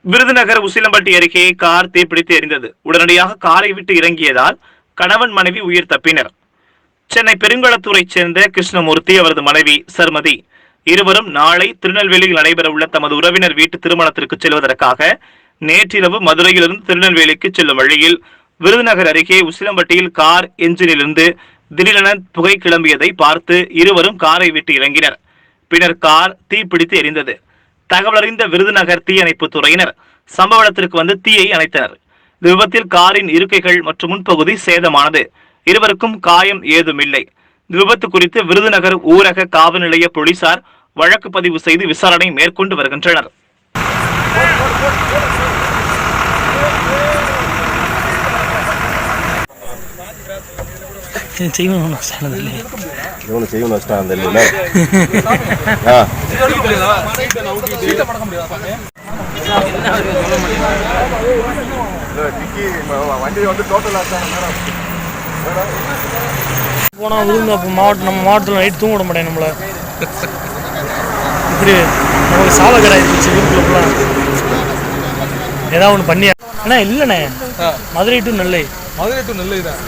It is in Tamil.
விருதுநகர் உசிலம்பட்டி அருகே கார் தீப்பிடித்து எரிந்தது. உடனடியாக காரை விட்டு இறங்கியதால் கணவன் மனைவி உயிர் தப்பினர். சென்னை பெருங்குளத்தூரைச் சேர்ந்த கிருஷ்ணமூர்த்தி, அவரது மனைவி சர்மதி இருவரும் நாளை திருநெல்வேலியில் நடைபெறவுள்ள தமது உறவினர் வீட்டு திருமணத்திற்கு செல்வதற்காக நேற்றிரவு மதுரையிலிருந்து திருநெல்வேலிக்கு செல்லும் வழியில் விருதுநகர் அருகே உசிலம்பட்டியில் கார் என்ஜினிலிருந்து திடீரென புகை கிளம்பியதை பார்த்து இருவரும் காரை விட்டு இறங்கினர். பின்னர் கார் தீப்பிடித்து எரிந்தது. தகவலறிந்த விருதுநகர் தீயணைப்பு துறையினர் சம்பவ இடத்திற்கு வந்து தீயை அணைத்தனர். இந்த விபத்தில் காரின் இருக்கைகள் மற்றும் முன்பகுதி சேதமானது. இருவருக்கும் காயம் ஏதுமில்லை. இந்த விபத்து குறித்து விருதுநகர் ஊரக காவல் நிலைய போலீசார் வழக்கு பதிவு செய்து விசாரணை மேற்கொண்டு வருகின்றனர். போனா விழுந்து அப்போ நம்ம மாவட்டத்தில் நைட்டு தூங்க விட மாட்டேன். நம்மளை இப்படி நமக்கு சாவகடை ஆயிடுச்சு. வீட்டுக்குள்ள ஃபுல்லாக ஏதாவது ஒன்று பண்ணியா அண்ணா? இல்லைண்ணே, மதுரை டு நெல்லை. மதுரை டு நெல்லை தான்.